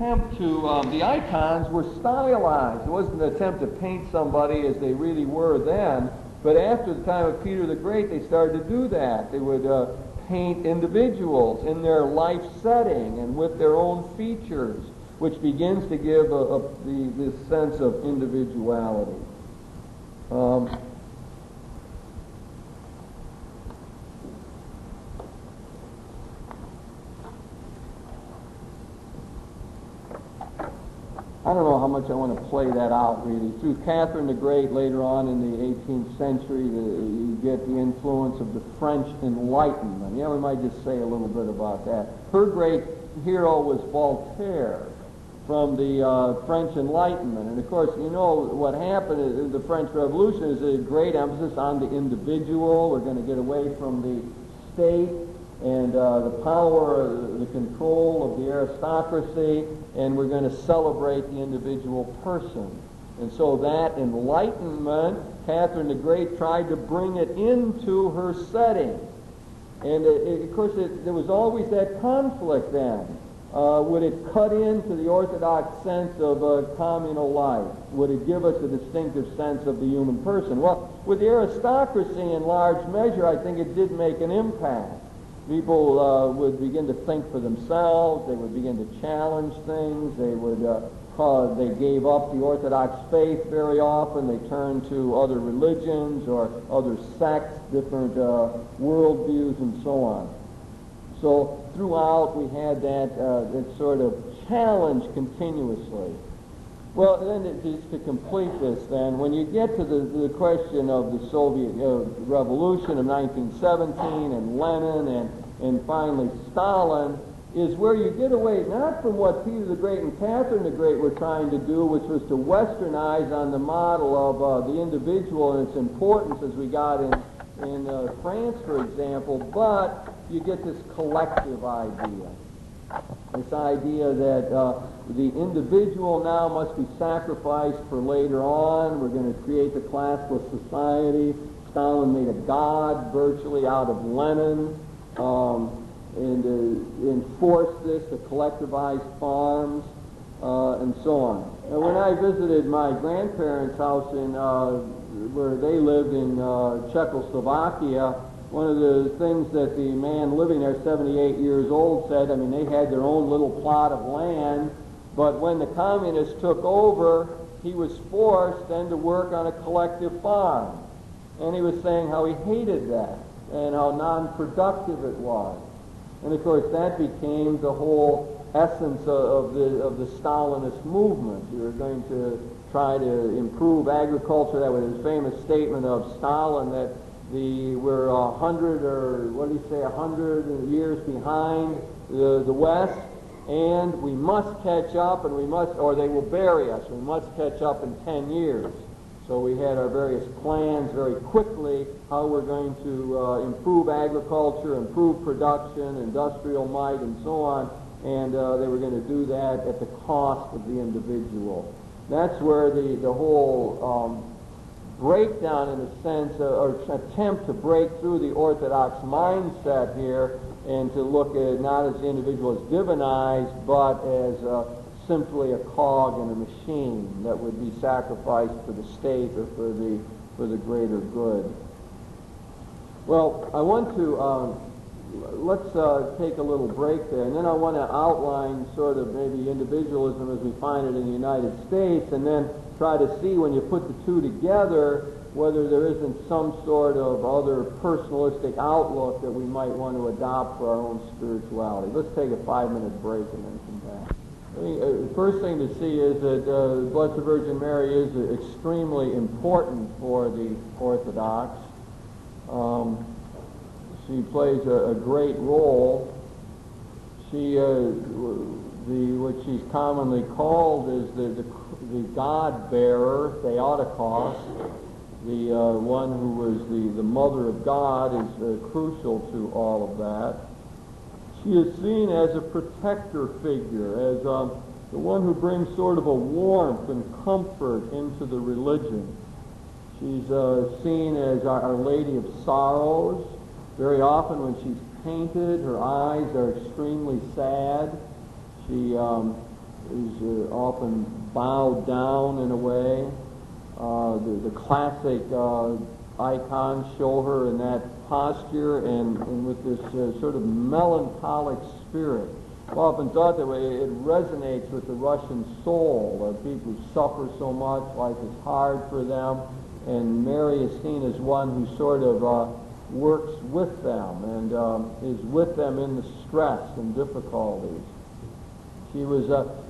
attempt to, the icons were stylized. It wasn't an attempt to paint somebody as they really were then, but after the time of Peter the Great, they started to do that. They would paint individuals in their life setting and with their own features, which begins to give this sense of individuality. I don't know how much I want to play that out, really. Through Catherine the Great, later on in the 18th century, you get the influence of the French Enlightenment. Yeah, we might just say a little bit about that. Her great hero was Voltaire from the French Enlightenment. And, of course, you know what happened in the French Revolution is a great emphasis on the individual. We're going to get away from the state and the power, the control of the aristocracy, and we're going to celebrate the individual person. And so that Enlightenment, Catherine the Great tried to bring it into her setting. And of course, there was always that conflict then. Would it cut into the orthodox sense of communal life? Would it give us a distinctive sense of the human person? Well, with the aristocracy in large measure, I think it did make an impact. People would begin to think for themselves. They would begin to challenge things. They gave up the Orthodox faith very often. They turned to other religions or other sects, different worldviews, and so on. So throughout, we had that sort of challenge continuously. Well, then just to complete this, then, when you get to the question of the Soviet Revolution of 1917 and Lenin and finally Stalin, is where you get away not from what Peter the Great and Catherine the Great were trying to do, which was to westernize on the model of the individual and its importance as we got in France, for example, but you get this collective idea. This idea that the individual now must be sacrificed for later on. We're going to create the classless society. Stalin made a god virtually out of Lenin, and enforced this to collectivize farms, and so on. And when I visited my grandparents' house where they lived in Czechoslovakia, one of the things that the man living there, 78 years old, said, I mean, they had their own little plot of land, but when the communists took over, he was forced then to work on a collective farm. And he was saying how he hated that and how non-productive it was. And of course, that became the whole essence of the Stalinist movement. You were going to try to improve agriculture. That was his famous statement of Stalin that we're 100 or what do you say, 100 years behind the West, and we must catch up, and we must, or they will bury us. We must catch up in 10 years. So we had our various plans very quickly how we're going to improve agriculture, improve production, industrial might, and so on, and they were going to do that at the cost of the individual. That's where the whole breakdown, in a sense, or attempt to break through the orthodox mindset here and to look at not as the individual as divinized, but as simply a cog in a machine that would be sacrificed for the state or for the greater good. Well, I want to let's take a little break there, and then I want to outline sort of maybe individualism as we find it in the United States, and then try to see when you put the two together whether there isn't some sort of other personalistic outlook that we might want to adopt for our own spirituality. Let's take a 5-minute break and then come back. I think the first thing to see is that the Blessed Virgin Mary is extremely important for the Orthodox. She plays a great role. She, what she's commonly called is the God-bearer, Theotokos. The one who was the mother of God is crucial to all of that. She is seen as a protector figure, as the one who brings sort of a warmth and comfort into the religion. She's seen as Our Lady of Sorrows. Very often when she's painted, her eyes are extremely sad. She is often bowed down in a way. The classic icons show her in that posture and with this sort of melancholic spirit. I've often thought that way. It resonates with the Russian soul. People who suffer so much, life is hard for them, and Mary is seen as one who sort of works with them and is with them in the stress and difficulties. She was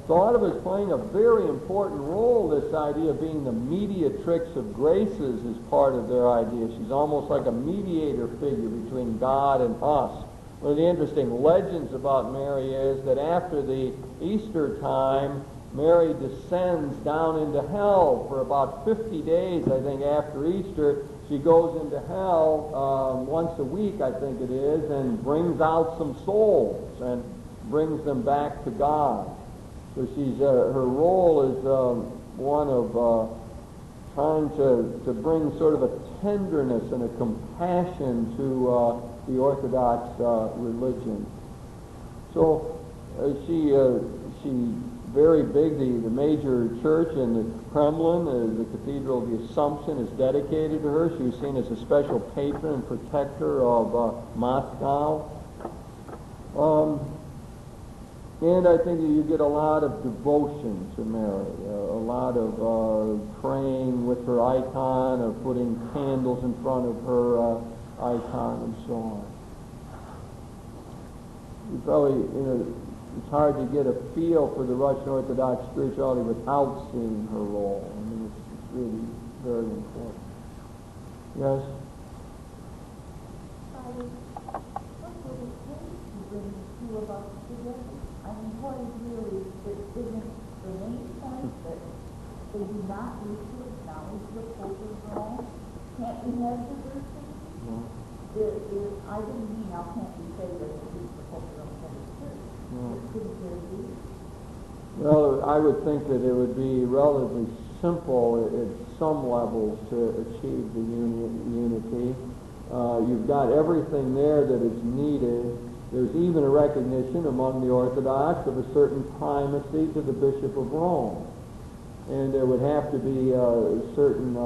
thought of as playing a very important role. This idea of being the mediatrix of graces is part of their idea. She's almost like a mediator figure between God and us. One of the interesting legends about Mary is that after the Easter time, Mary descends down into hell for about 50 days, I think, after Easter. She goes into hell once a week, I think it is, and brings out some souls and brings them back to God. So she's her role is one of trying to bring sort of a tenderness and a compassion to the Orthodox religion. So she very big. The major church in the Kremlin, the Cathedral of the Assumption, is dedicated to her. She was seen as a special patron and protector of Moscow. And I think that you get a lot of devotion to Mary, a lot of praying with her icon, or putting candles in front of her icon, and so on. You probably, it's hard to get a feel for the Russian Orthodox spirituality without seeing her role. I mean, it's really very important. Yes? Father, what would it take to bring the two of us together? I mean, what is really, that isn't the main point, that they do not wish to acknowledge the Pope of Rome? Can't we have diversity? No. I didn't mean now can't we say that the Pope of Rome has a church? No. Couldn't there be? Well, I would think that it would be relatively simple at some levels to achieve the unity. You've got everything there that is needed. There's even a recognition among the Orthodox of a certain primacy to the Bishop of Rome. And there would have to be a certain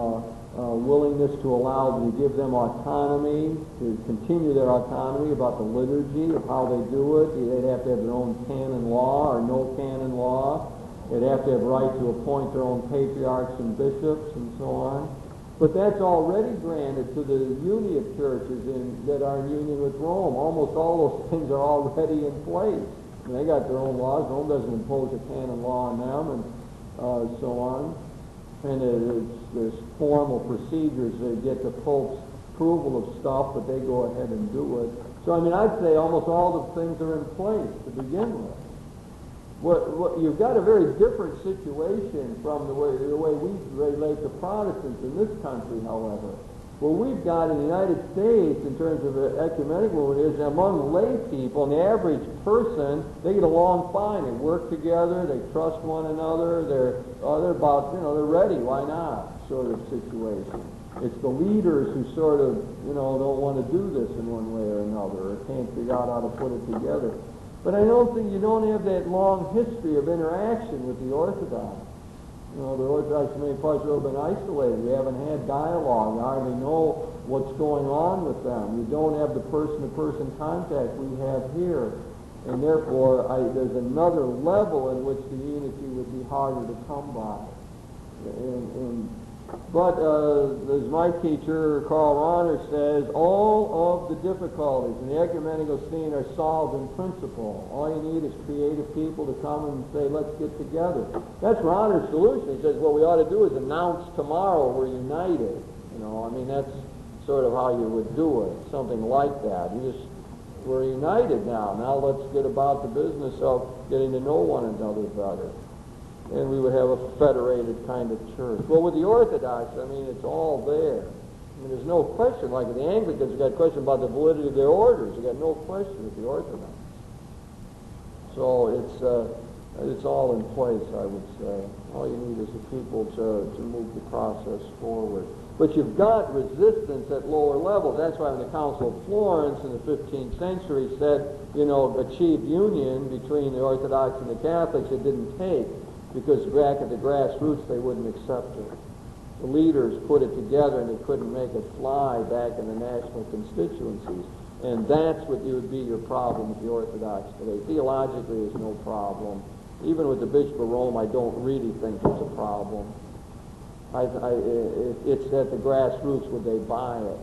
willingness to allow them to give them autonomy, to continue their autonomy about the liturgy, of how they do it. They'd have to have their own canon law or no canon law. They'd have to have right to appoint their own patriarchs and bishops and so on. But that's already granted to the Union churches that are in union with Rome. Almost all those things are already in place. And they got their own laws. Rome doesn't impose a canon law on them, and so on. And there's formal procedures. They get the Pope's approval of stuff, but they go ahead and do it. So, I mean, I'd say almost all the things are in place to begin with. You've got a very different situation from the way we relate to Protestants in this country, however. What we've got in the United States in terms of ecumenical is among lay people, and the average person, they get along fine. They work together, they trust one another, they're about, they're ready, why not, sort of situation. It's the leaders who sort of, don't want to do this in one way or another, or can't figure out how to put it together. But I don't think you don't have that long history of interaction with the Orthodox. The Orthodox in many parts have been isolated. We haven't had dialogue. We hardly know what's going on with them. You don't have the person-to-person contact we have here. And therefore, there's another level in which the unity would be harder to come by. But as my teacher, Karl Rahner, says, all of the difficulties in the ecumenical scene are solved in principle. All you need is creative people to come and say, let's get together. That's Rahner's solution. He says, what we ought to do is announce tomorrow we're united. That's sort of how you would do it, something like that. We're united now. Now let's get about the business of getting to know one another better. And we would have a federated kind of church. Well, with the Orthodox, it's all there. There's no question. Like the Anglicans, you got a question about the validity of their orders. You got no question with the Orthodox. So It's all in place, I would say. All you need is the people to move the process forward. But you've got resistance at lower levels. That's why when the Council of Florence in the 15th century said, achieved union between the Orthodox and the Catholics, it didn't take, because back at the grassroots they wouldn't accept it. The leaders put it together and they couldn't make it fly back in the national constituencies. And that's what would be your problem with the Orthodox today. Theologically, there's no problem. Even with the Bishop of Rome, I don't really think there's a problem. It's at the grassroots would they buy it.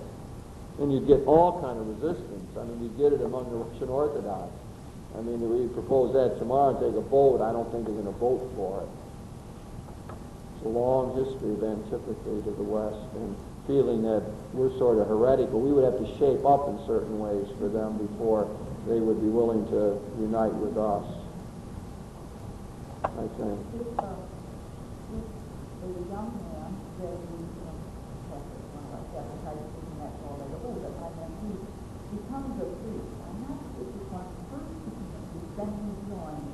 And you'd get all kind of resistance. I mean, you get it among the Russian Orthodox. I mean, we propose that tomorrow and take a vote. I don't think they're going to vote for it. It's a long history of antipathy to the West and feeling that we're sort of heretical. We would have to shape up in certain ways for them before they would be willing to unite with us, I think. If a young man that he becomes a priest, I'm not sure if he wants first to then he joins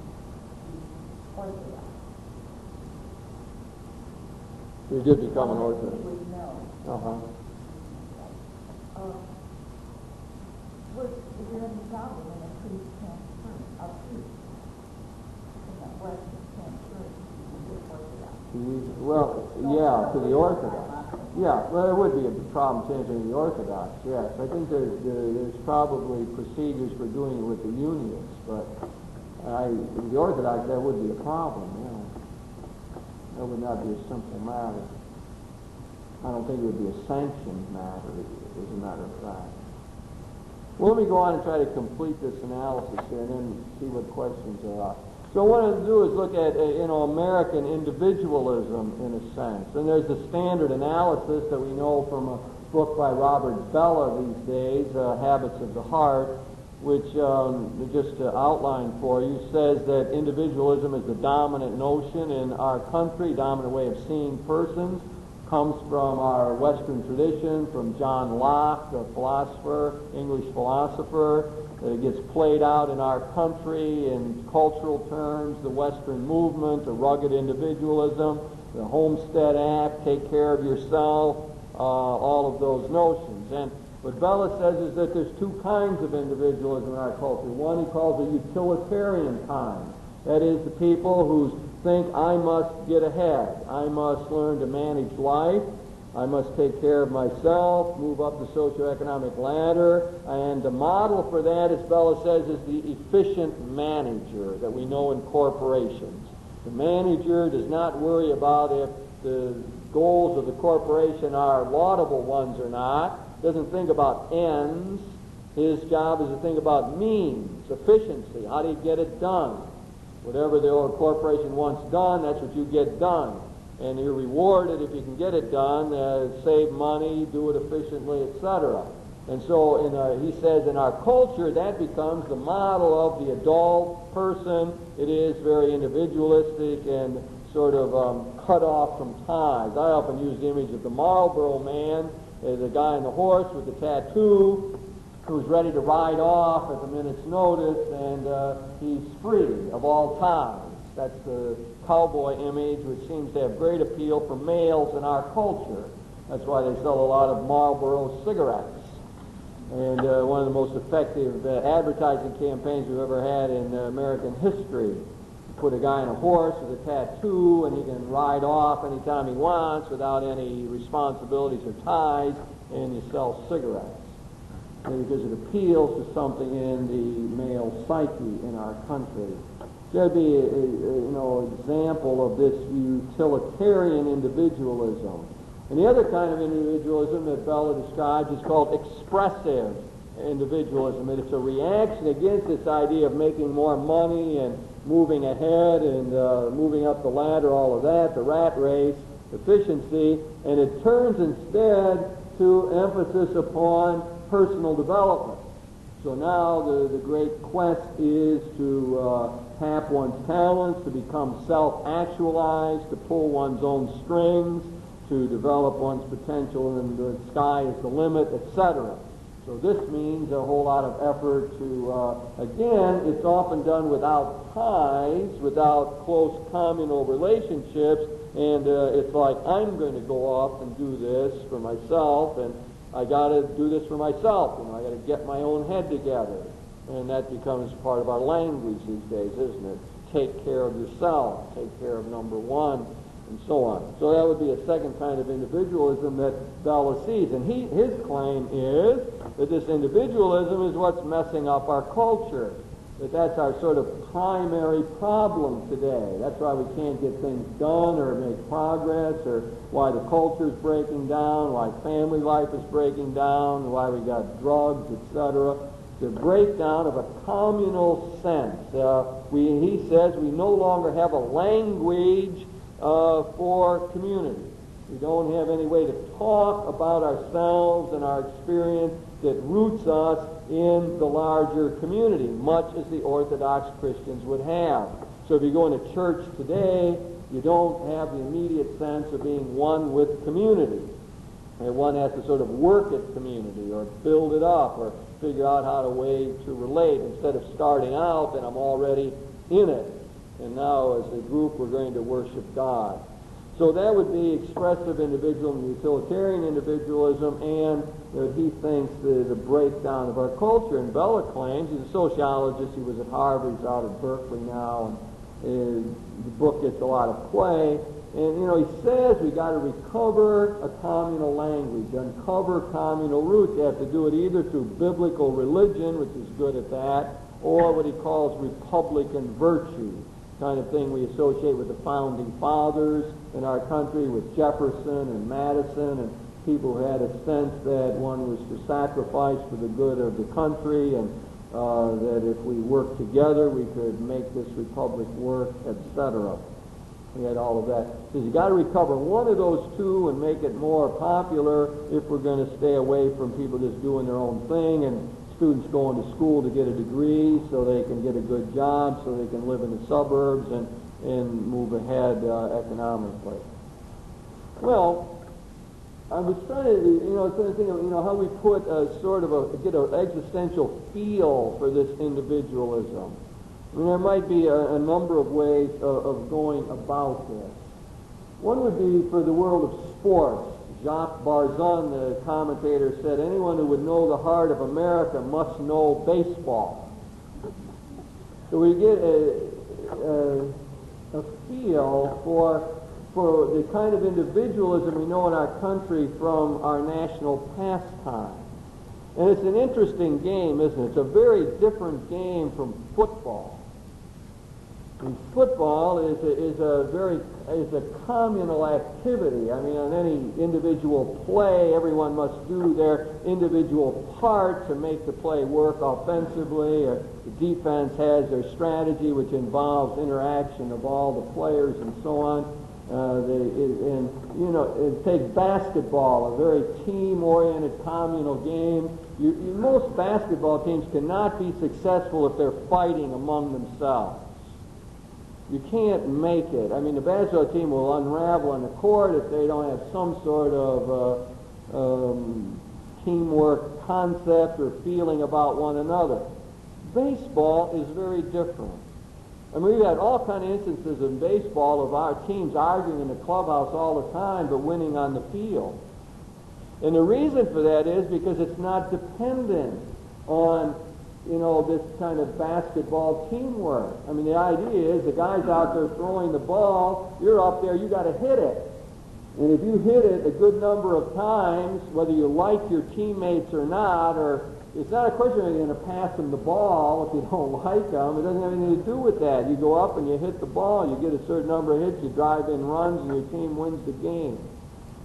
the Orthodox. You did become an Orthodox. He would know. Is there any problem in a priest transferring a priest in the Western transferring to the Orthodox? Well, yeah, to the Orthodox. Yeah, well, there would be a problem changing the Orthodox, yes. I think there's probably procedures for doing it with the Unionists, but the Orthodox, that would be a problem, yeah. That would not be a simple matter. I don't think it would be a sanctioned matter, as a matter of fact. Well, let me go on and try to complete this analysis here and then see what questions there are. So what I'm going to do is look at, American individualism in a sense. And there's the standard analysis that we know from a book by Robert Bellah these days, Habits of the Heart, which, just to outline for you, says that individualism is the dominant notion in our country, dominant way of seeing persons. Comes from our Western tradition, from John Locke, the philosopher, English philosopher. It gets played out in our country in cultural terms, the Western movement, the rugged individualism, the Homestead Act, take care of yourself, all of those notions. And what Bellah says is that there's two kinds of individualism in our culture. One he calls the utilitarian kind. That is, the people who think, I must get ahead. I must learn to manage life. I must take care of myself, move up the socioeconomic ladder. And the model for that, as Bellah says, is the efficient manager that we know in corporations. The manager does not worry about if the goals of the corporation are laudable ones or not. Doesn't think about ends. His job is to think about means, efficiency. How do you get it done? Whatever the old corporation wants done, that's what you get done. And you're rewarded if you can get it done, save money, do it efficiently, etc. And so he says in our culture, that becomes the model of the adult person. It is very individualistic and sort of cut off from ties. I often use the image of the Marlboro man, the guy on the horse with the tattoo, who's ready to ride off at the minute's notice, and he's free of all ties. That's the cowboy image, which seems to have great appeal for males in our culture. That's why they sell a lot of Marlboro cigarettes. And one of the most effective advertising campaigns we've ever had in American history. You put a guy on a horse with a tattoo, and he can ride off anytime he wants without any responsibilities or ties, and you sell cigarettes. Because it appeals to something in the male psyche in our country. There'd be an example of this utilitarian individualism. And the other kind of individualism that Bellah describes is called expressive individualism. And it's a reaction against this idea of making more money and moving ahead and moving up the ladder, all of that, the rat race, efficiency, and it turns instead to emphasis upon personal development. So now the great quest is to tap one's talents, to become self-actualized, to pull one's own strings, to develop one's potential, and the sky is the limit, etc. So this means a whole lot of effort to, again, it's often done without ties, without close communal relationships, and it's like, I'm going to go off and do this for myself, and I got to do this for myself, I got to get my own head together. And that becomes part of our language these days, isn't it? Take care of yourself, take care of number one, and so on. So that would be a second kind of individualism that Bella sees. And his claim is that this individualism is what's messing up our culture, that that's our sort of primary problem today. That's why we can't get things done or make progress, or why the culture's breaking down, why family life is breaking down, why we got drugs, etc. The breakdown of a communal sense. He says we no longer have a language for community. We don't have any way to talk about ourselves and our experience that roots us in the larger community, much as the Orthodox Christians would have. So if you go into church today, you don't have the immediate sense of being one with community. And one has to sort of work at community or build it up or figure out how to way to relate instead of starting out that I'm already in it. And now as a group we're going to worship God. So that would be expressive individualism, utilitarian individualism, and that he thinks the breakdown of our culture. And Bella claims, he's a sociologist, he was at Harvard, he's out at Berkeley now, and the book gets a lot of play. And, he says we got to recover a communal language, uncover communal roots. You have to do it either through biblical religion, which is good at that, or what he calls republican virtue, kind of thing we associate with the founding fathers in our country, with Jefferson and Madison, and people who had a sense that one was to sacrifice for the good of the country, and that if we worked together we could make this republic work, etc. We had all of that. So you got to recover one of those two and make it more popular if we're going to stay away from people just doing their own thing and students going to school to get a degree so they can get a good job, so they can live in the suburbs and move ahead economically. Well, I was trying to, think of, how we put get an existential feel for this individualism. I mean, there might be a number of ways of going about this. One would be for the world of sports. Jacques Barzun, the commentator, said, anyone who would know the heart of America must know baseball. So we get a feel for the kind of individualism we know in our country from our national pastime. And it's an interesting game, isn't it? It's a very different game from football. And football is a communal activity. I mean, on any individual play, everyone must do their individual part to make the play work offensively. The defense has their strategy, which involves interaction of all the players and so on. Take basketball, a very team-oriented communal game. Most basketball teams cannot be successful if they're fighting among themselves. You can't make it. I mean, the basketball team will unravel on the court if they don't have some sort of teamwork concept or feeling about one another. Baseball is very different. I mean, we've had all kind of instances in baseball of our teams arguing in the clubhouse all the time, but winning on the field. And the reason for that is because it's not dependent on, this kind of basketball teamwork. I mean, the idea is the guy's out there throwing the ball, you're up there, you got to hit it. And if you hit it a good number of times, whether you like your teammates or not, or it's not a question of you're going to pass them the ball if you don't like them. It doesn't have anything to do with that. You go up and you hit the ball, you get a certain number of hits, you drive in runs, and your team wins the game.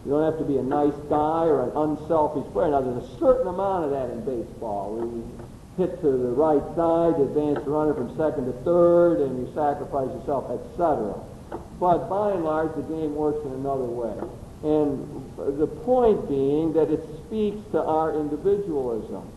You don't have to be a nice guy or an unselfish player. Now, there's a certain amount of that in baseball. You hit to the right side, you advance the runner from second to third, and you sacrifice yourself, etc. But by and large, the game works in another way. And the point being that it speaks to our individualism.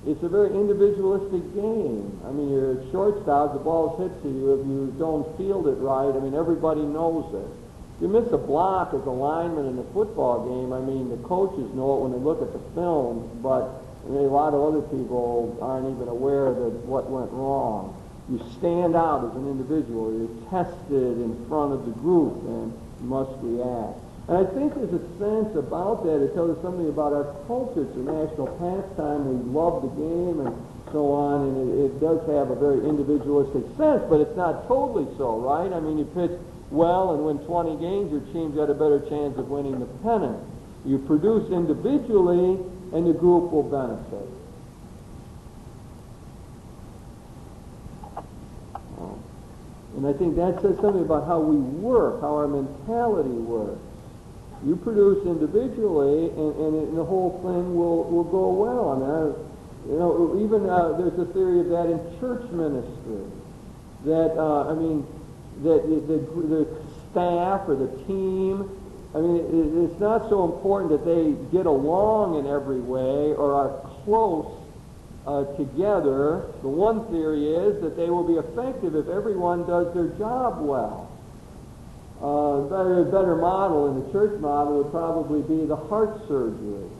It's a very individualistic game. I mean, you're at shortstop, the ball's hit to you. If you don't field it right, I mean, everybody knows it. If you miss a block as a lineman in a football game, I mean, the coaches know it when they look at the film, but And a lot of other people aren't even aware that what went wrong. You stand out as an individual. You're tested in front of the group and must react. And I think there's a sense about that. It tells us something about our culture. It's a national pastime. We love the game and so on, and it does have a very individualistic sense, but it's not totally so, right? I mean, you pitch well and win 20 games, your team's got a better chance of winning the pennant. You produce individually, and the group will benefit. And I think that says something about how we work, how our mentality works. You produce individually, and the whole thing will go well. And even there's a theory of that in church ministry. That that the staff or the team. I mean, it's not so important that they get along in every way or are close together. The one theory is that they will be effective if everyone does their job well. A better model in the church model would probably be the heart surgery,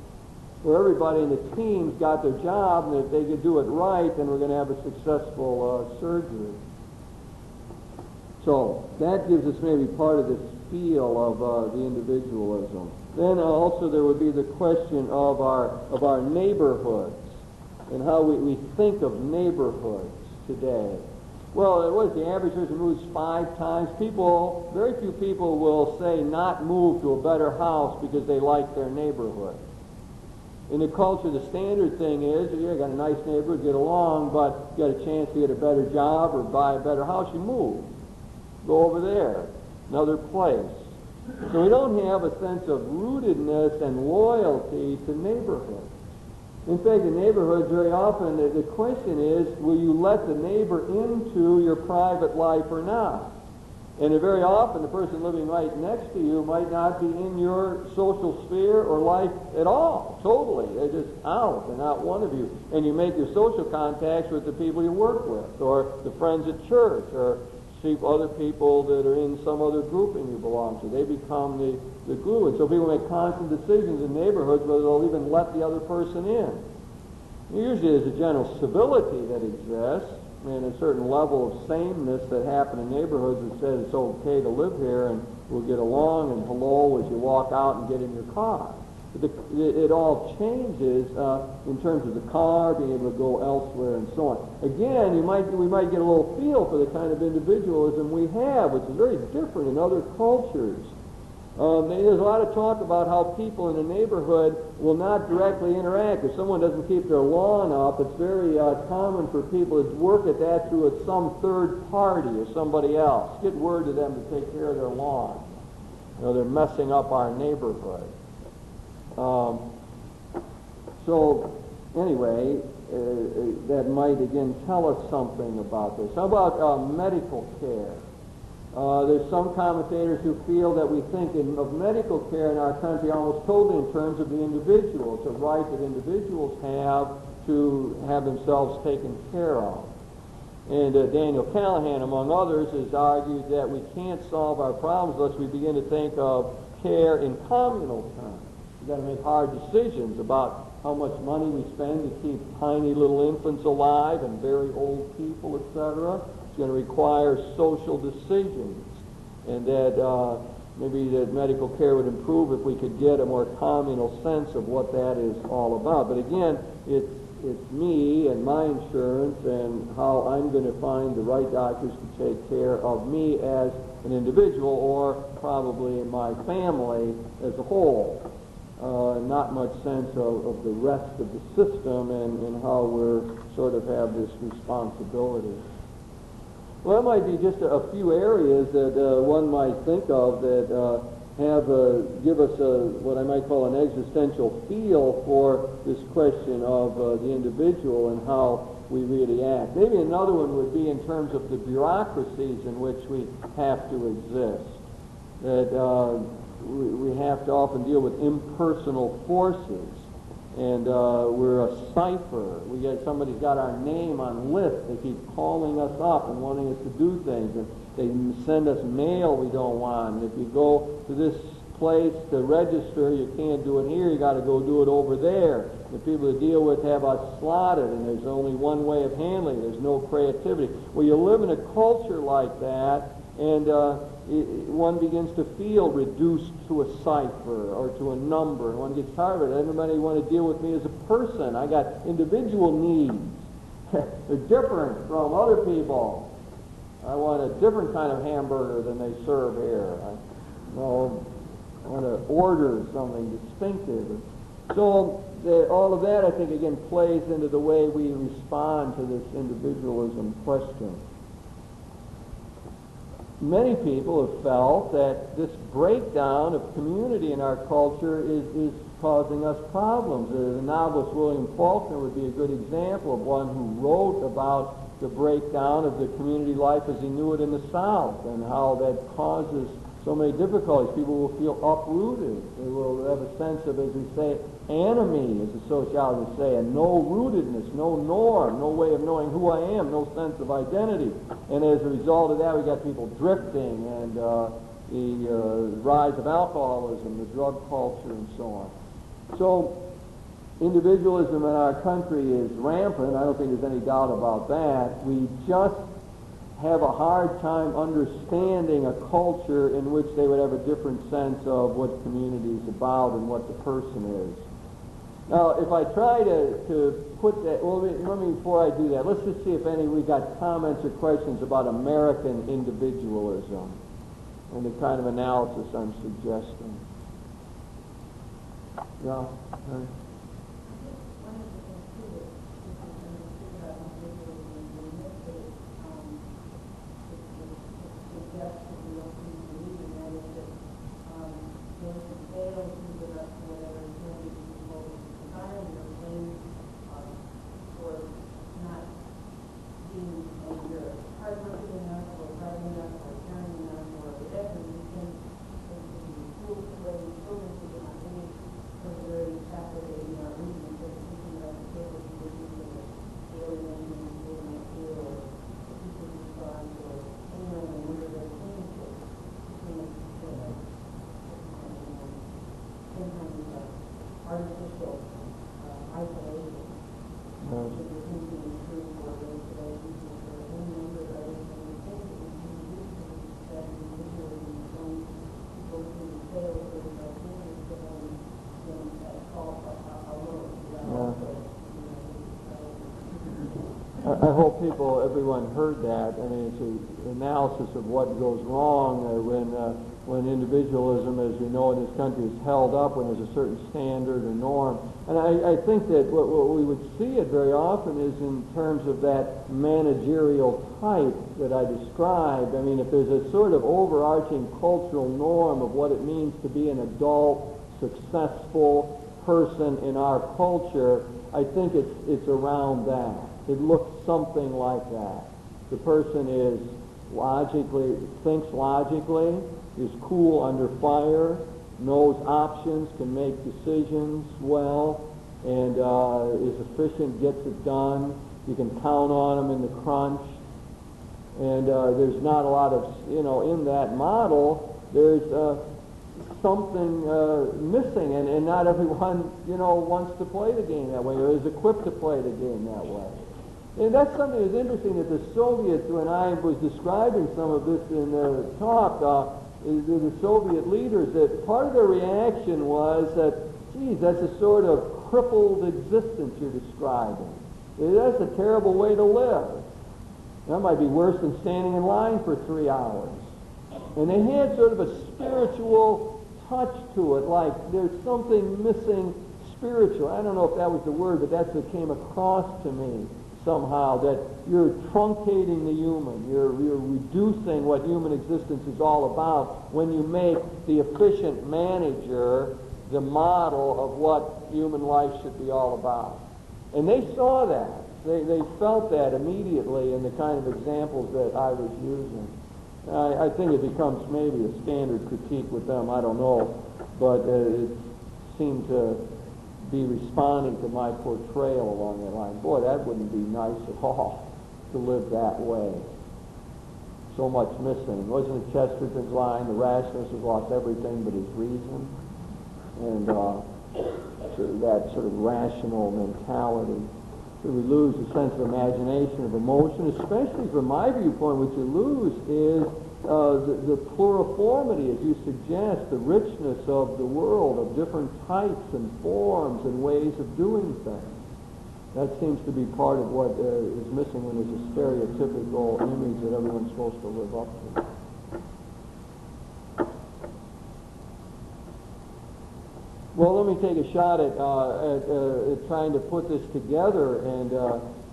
where everybody in the team's got their job, and if they could do it right, then we're going to have a successful surgery. So that gives us maybe part of this feel of the individualism. Then also there would be the question of our neighborhoods and how we think of neighborhoods today. Well, what is the average person moves 5 times? Very few people will say not move to a better house because they like their neighborhood. In the culture, the standard thing is, you got a nice neighborhood, get along, but you got a chance to get a better job or buy a better house, you move. Go over there, another place. So we don't have a sense of rootedness and loyalty to neighborhoods. In fact, in neighborhoods, very often the question is, will you let the neighbor into your private life or not? And very often, the person living right next to you might not be in your social sphere or life at all, totally. They're just out. They're not one of you. And you make your social contacts with the people you work with, or the friends at church, or see other people that are in some other grouping you belong to. They become the glue. And so people make constant decisions in neighborhoods whether they'll even let the other person in. Usually there's a general civility that exists and a certain level of sameness that happen in neighborhoods that says it's okay to live here and we'll get along and hello as you walk out and get in your car. But it all changes in terms of the car, being able to go elsewhere and so on. Again, we might get a little feel for the kind of individualism we have, which is very different in other cultures. There's a lot of talk about how people in a neighborhood will not directly interact. If someone doesn't keep their lawn up, it's very common for people to work at that through some third party or somebody else. Get word to them to take care of their lawn. They're messing up our neighborhood. So anyway, that might again tell us something about this. How about medical care? There's some commentators who feel that we think of medical care in our country almost totally in terms of the individual. It's a right that individuals have to have themselves taken care of. And Daniel Callahan, among others, has argued that we can't solve our problems unless we begin to think of care in communal terms. We've got to make hard decisions about how much money we spend to keep tiny little infants alive and very old people, etc. It's going to require social decisions, and that maybe that medical care would improve if we could get a more communal sense of what that is all about. But again, it's me and my insurance and how I'm going to find the right doctors to take care of me as an individual, or probably my family as a whole. Not much sense of the rest of the system and how we're sort of have this responsibility. Well, that might be just a few areas that one might think of that give us what I might call an existential feel for this question of the individual and how we really act. Maybe another one would be in terms of the bureaucracies in which we have to exist. That we have to often deal with impersonal forces, and we're a cipher. Somebody's got our name on lists. They keep calling us up and wanting us to do things, and they send us mail we don't want. And if you go to this place to register. You can't do it here. You got to go do it over there. The people to deal with have us slotted, and there's only one way of handling it. There's no creativity. Well, you live in a culture like that, and one begins to feel reduced to a cipher or to a number, and one gets tired of it. Everybody want to deal with me as a person. I got individual needs. They're different from other people. I want a different kind of hamburger than they serve here. I want to order something distinctive. So all of that, I think, again, plays into the way we respond to this individualism question. Many people have felt that this breakdown of community in our culture is causing us problems. The novelist William Faulkner would be a good example of one who wrote about the breakdown of the community life as he knew it in the South, and how that causes so many difficulties. People will feel uprooted. They will have a sense of, as we say, anomie, as the sociologists say, and no rootedness, no norm, no way of knowing who I am, no sense of identity. And as a result of that, we got people drifting, and the rise of alcoholism, the drug culture, and so on. So individualism in our country is rampant. I don't think there's any doubt about that. We just have a hard time understanding a culture in which they would have a different sense of what community is about and what the person is. Now, if I try to put that, well, let me, before I do that, let's just see if we got comments or questions about American individualism and the kind of analysis I'm suggesting. Yeah? I hope everyone heard that. I mean, it's an analysis of what goes wrong when individualism, as we know in this country, is held up when there's a certain standard or norm. And I think that what we would see it very often is in terms of that managerial type that I described. I mean, if there's a sort of overarching cultural norm of what it means to be an adult, successful person in our culture, I think it's around that. It looks something like that. The person thinks logically, is cool under fire, knows options, can make decisions well, and is efficient, gets it done. You can count on him in the crunch. And there's not a lot of, in that model, there's something missing, and not everyone, wants to play the game that way or is equipped to play the game that way. And that's something that's interesting that the Soviets, when I was describing some of this in the talk, the Soviet leaders, that part of their reaction was that, geez, that's a sort of crippled existence you're describing. That's a terrible way to live. That might be worse than standing in line for 3 hours. And they had sort of a spiritual touch to it, like there's something missing spiritual. I don't know if that was the word, but that's what came across to me somehow, that you're truncating the human. You're reducing what human existence is all about when you make the efficient manager the model of what human life should be all about. And they saw that. They felt that immediately in the kind of examples that I was using. I think it becomes maybe a standard critique with them, I don't know, but it seemed to be responding to my portrayal along that line. Boy, that wouldn't be nice at all to live that way. so much missing. Wasn't it Chesterton's line, the rationalist has lost everything but his reason? And that sort of rational mentality. So we lose a sense of imagination, of emotion, especially from my viewpoint. What you lose is the pluriformity, as you suggest, the richness of the world, of different types and forms and ways of doing things. That seems to be part of what is missing when there's a stereotypical image that everyone's supposed to live up to. Well, let me take a shot at trying to put this together and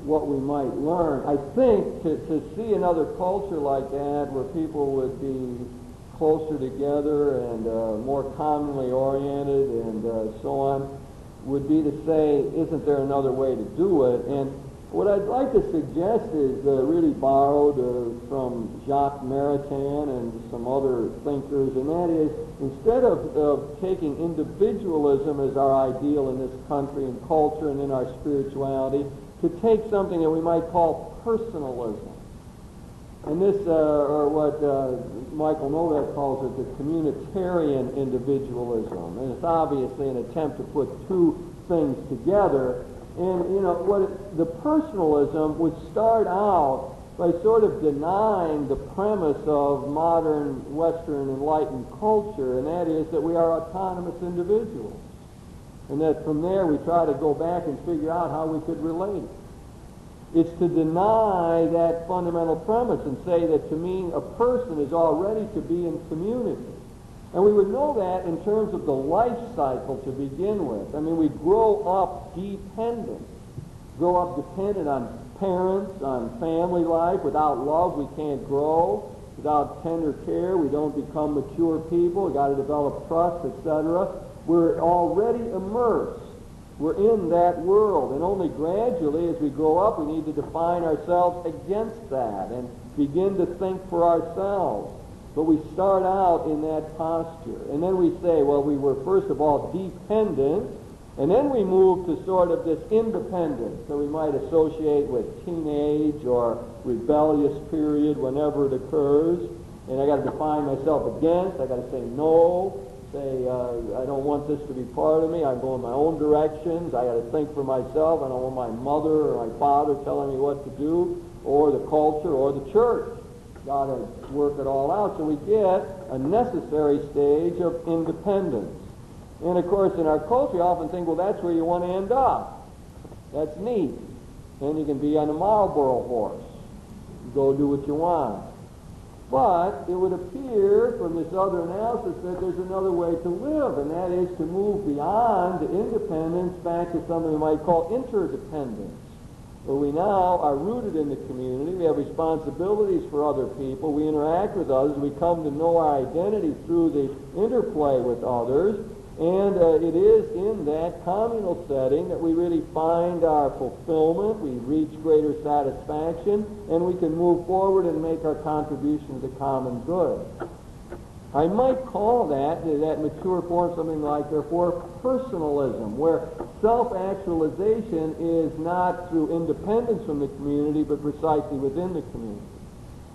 what we might learn. I think to see another culture like that, where people would be closer together and more commonly oriented and so on, would be to say, isn't there another way to do it? And what I'd like to suggest is really borrowed from Jacques Maritain and some other thinkers, and that is, instead of taking individualism as our ideal in this country and culture and in our spirituality, to take something that we might call personalism. And this, or what Michael Novak calls it, the communitarian individualism. And it's obviously an attempt to put two things together. And, you know, the personalism would start out by sort of denying the premise of modern Western enlightened culture, and that is that we are autonomous individuals. And that from there we try to go back and figure out how we could relate. It's to deny that fundamental premise and say that to me a person is already to be in community. And we would know that in terms of the life cycle to begin with. I mean, we grow up dependent. Grow up dependent on parents, on family life. Without love, we can't grow. Without tender care, we don't become mature people. We've got to develop trust, etc. We're already immersed. We're in that world. And only gradually, as we grow up, we need to define ourselves against that and begin to think for ourselves. But we start out in that posture. And then we say, well, we were first of all dependent, and then we move to sort of this independence that we might associate with teenage or rebellious period whenever it occurs. And I got to define myself against. I got to say no. Say, I don't want this to be part of me. I'm going my own directions. I got to think for myself. I don't want my mother or my father telling me what to do, or the culture, or the church. Got to work it all out. So we get a necessary stage of independence. And of course, in our culture, you often think, well, that's where you want to end up. That's neat. Then you can be on a Marlboro horse. Go do what you want. But it would appear from this other analysis that there's another way to live, and that is to move beyond the independence back to something we might call interdependence, where we now are rooted in the community, we have responsibilities for other people, we interact with others, we come to know our identity through the interplay with others, and it is in that communal setting that we really find our fulfillment, we reach greater satisfaction, and we can move forward and make our contribution to the common good. I might call that mature form something like, therefore, personalism, where self-actualization is not through independence from the community, but precisely within the community.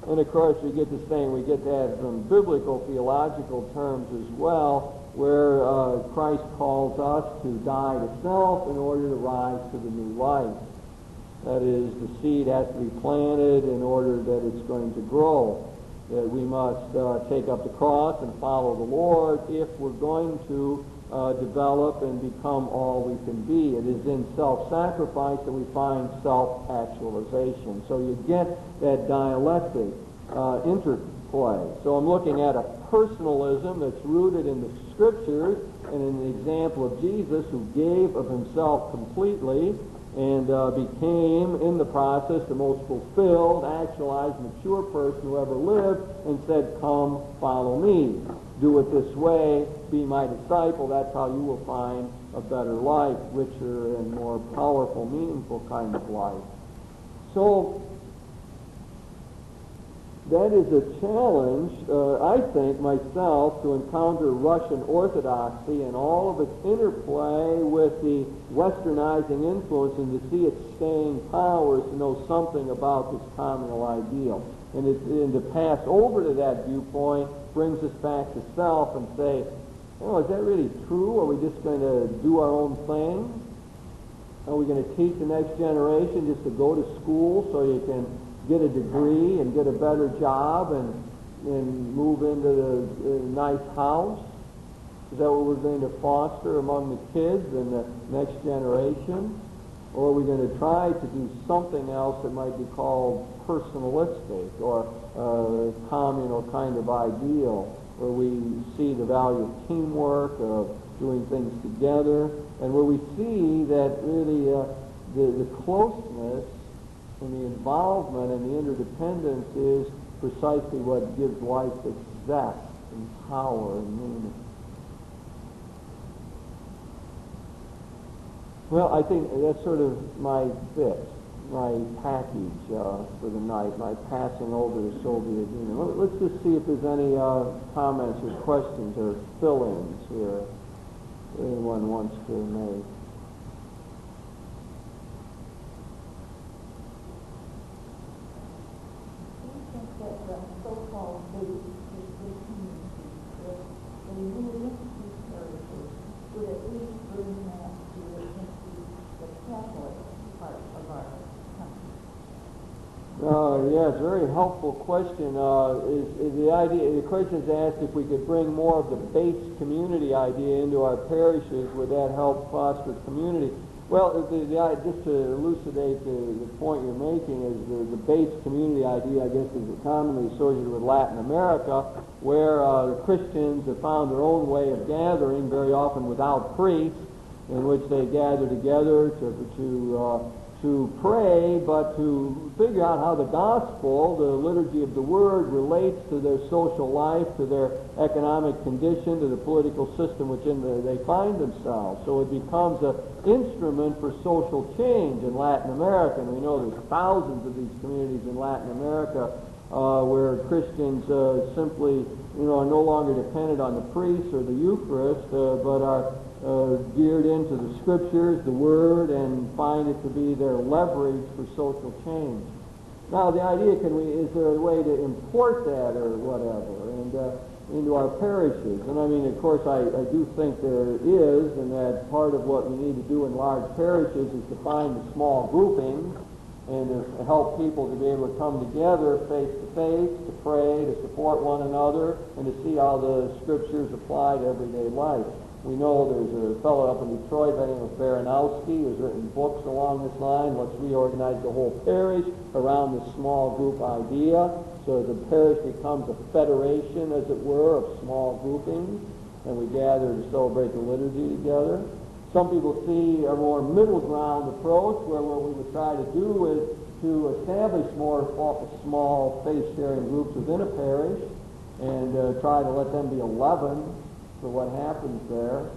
And of course, we get that from biblical theological terms as well, where Christ calls us to die to self in order to rise to the new life. That is, the seed has to be planted in order that it's going to grow. That we must take up the cross and follow the Lord if we're going to develop and become all we can be. It is in self-sacrifice that we find self-actualization. So you get that dialectic interplay. So I'm looking at a personalism that's rooted in the Scriptures and in the example of Jesus, who gave of himself completely and became, in the process, the most fulfilled, actualized, mature person who ever lived, and said, come, follow me. Do it this way, be my disciple. That's how you will find a better life, richer and more powerful, meaningful kind of life. So that is a challenge, I think, myself, to encounter Russian Orthodoxy and all of its interplay with the westernizing influence, and to see its staying powers, to know something about this communal ideal. and to pass over to that viewpoint brings us back to self and say, is that really true? Are we just going to do our own thing? Are we going to teach the next generation just to go to school so you can get a degree and get a better job and move into a nice house? Is that what we're going to foster among the kids and the next generation? Or are we going to try to do something else that might be called personalistic or communal kind of ideal, where we see the value of teamwork, of doing things together, and where we see that really the closeness and the involvement and the interdependence is precisely what gives life its zest and power and meaning. Well, I think that's sort of my bit, my package for the night, my passing over the Soviet Union. Let's just see if there's any comments or questions or fill-ins here anyone wants to make. Do you think that the so-called base Christian community, if they move into these parishes, would at least bring that to the Catholic part of our country? Yeah, it's a very helpful question. Is the idea? The question is asked if we could bring more of the base community idea into our parishes. Would that help foster community? Well, just to elucidate the point you're making is the base community idea, I guess, is commonly associated with Latin America, where the Christians have found their own way of gathering, very often without priests, in which they gather together to pray, but to figure out how the gospel, the liturgy of the word, relates to their social life, to their economic condition, to the political system within they find themselves. So it becomes an instrument for social change in Latin America. And we know there's thousands of these communities in Latin America where Christians simply, are no longer dependent on the priest or the Eucharist, but are geared into the Scriptures, the Word, and find it to be their leverage for social change. Now, the idea, is there a way to import that or whatever and into our parishes? And I mean, of course, I do think there is, and that part of what we need to do in large parishes is to find the small groupings and to help people to be able to come together face to face, to pray, to support one another, and to see how the Scriptures apply to everyday life. We know there's a fellow up in Detroit by the name of Baranowski who's written books along this line. Let's reorganize the whole parish around this small group idea, so the parish becomes a federation, as it were, of small groupings, and we gather to celebrate the liturgy together. Some people see a more middle ground approach, where what we would try to do is to establish more small faith-sharing groups within a parish and try to let them be 11 for what happens there.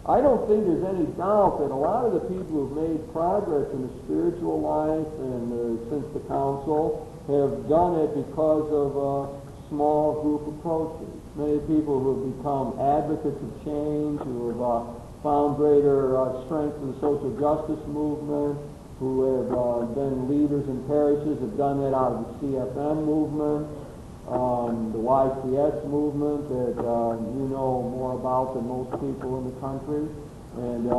I don't think there's any doubt that a lot of the people who've made progress in the spiritual life and since the council have done it because of small group approaches. Many people who have become advocates of change, who have found greater strength in the social justice movement, who have been leaders in parishes, have done that out of the CFM movement, the YCS movement that you know more about than most people in the country. And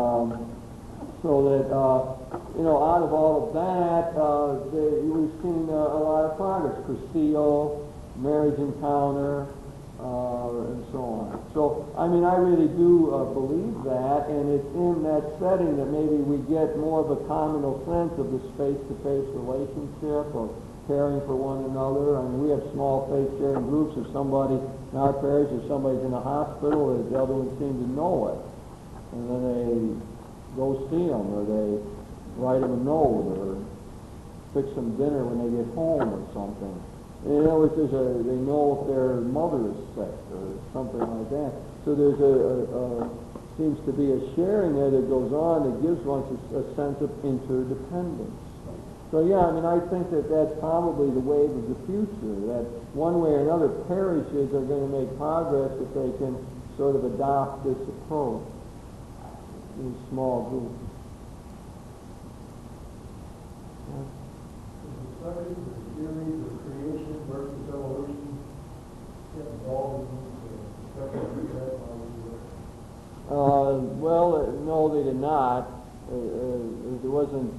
so that, out of all of that, we've seen a lot of progress. Cursillo, Marriage Encounter, and so on. So, I mean, I really do believe that, and it's in that setting that maybe we get more of a communal sense of this face-to-face relationship, or caring for one another. I mean, we have small faith-sharing groups. If somebody in our parish, if somebody's in a hospital, the other ones seem to know it. And then they go see them, or they write them a note, or fix them dinner when they get home or something. In other words, they know if their mother is sick or something like that. So there's seems to be a sharing there that goes on that gives one a sense of interdependence. So yeah, I mean, I think that that's probably the wave of the future, that one way or another parishes are going to make progress if they can sort of adopt this approach in small groups. Studies, the theories of creation, birth, Well, no, they did not. There wasn't,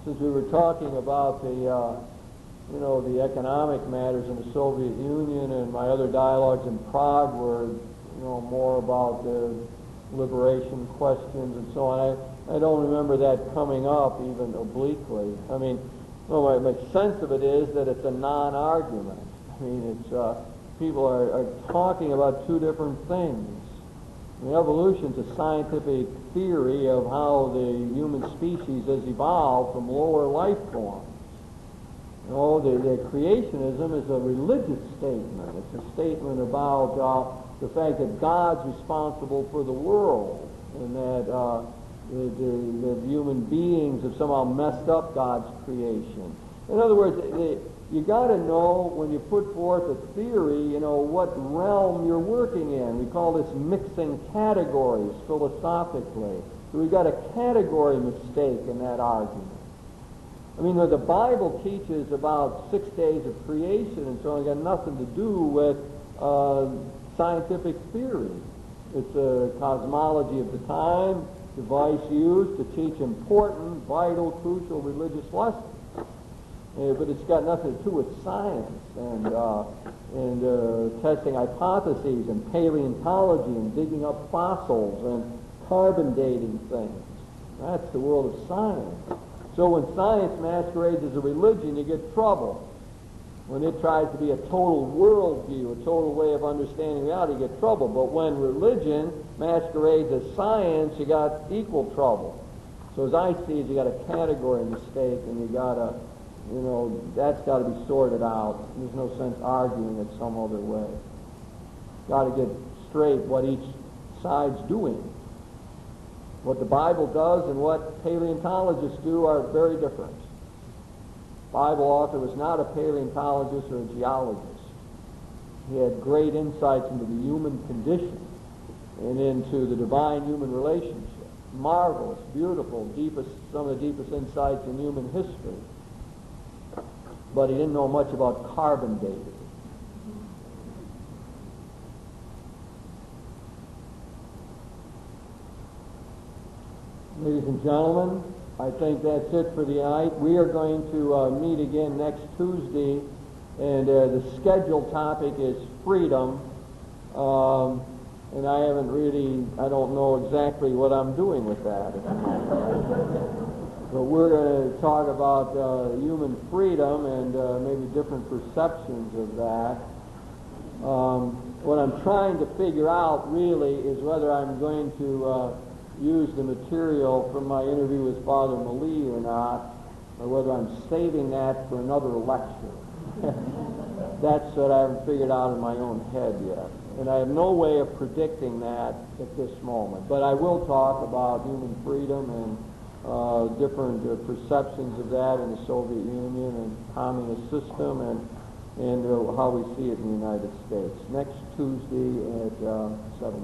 since we were talking about the economic matters in the Soviet Union, and my other dialogues in Prague were, more about the liberation questions and so on. I don't remember that coming up even obliquely. I mean, my sense of it is that it's a non-argument. I mean, it's people are talking about two different things. I mean, evolution's a scientific theory of how the human species has evolved from lower life forms. The creationism is a religious statement. It's a statement about the fact that God's responsible for the world, and that the human beings have somehow messed up God's creation. In other words, you got to know when you put forth a theory, what realm you're working in. We call this mixing categories philosophically. So we got a category mistake in that argument. I mean, the Bible teaches about 6 days of creation, and so it got nothing to do with scientific theory. It's a cosmology of the time, device used to teach important, vital, crucial religious lessons. But it's got nothing to do with science and testing hypotheses and paleontology and digging up fossils and carbon dating things. That's the world of science. So when science masquerades as a religion, you get trouble. When it tries to be a total worldview, a total way of understanding reality, you get trouble. But when religion masquerades as science, you got equal trouble. So as I see it, you got a category mistake, and you got to, that's got to be sorted out. There's no sense arguing it some other way. Got to get straight what each side's doing. What the Bible does and what paleontologists do are very different. The Bible author was not a paleontologist or a geologist. He had great insights into the human condition and into the divine-human relationship. Marvelous, beautiful, some of the deepest insights in human history. But he didn't know much about carbon dating. Ladies and gentlemen, I think that's it for the night. We are going to meet again next Tuesday, and the scheduled topic is freedom. And I don't know exactly what I'm doing with that at the moment. But we're going to talk about human freedom and maybe different perceptions of that. What I'm trying to figure out really is whether I'm going to use the material from my interview with Father Malie or not, or whether I'm saving that for another lecture. That's what I haven't figured out in my own head yet. And I have no way of predicting that at this moment. But I will talk about human freedom and different perceptions of that in the Soviet Union and communist system and how we see it in the United States. Next Tuesday at 7.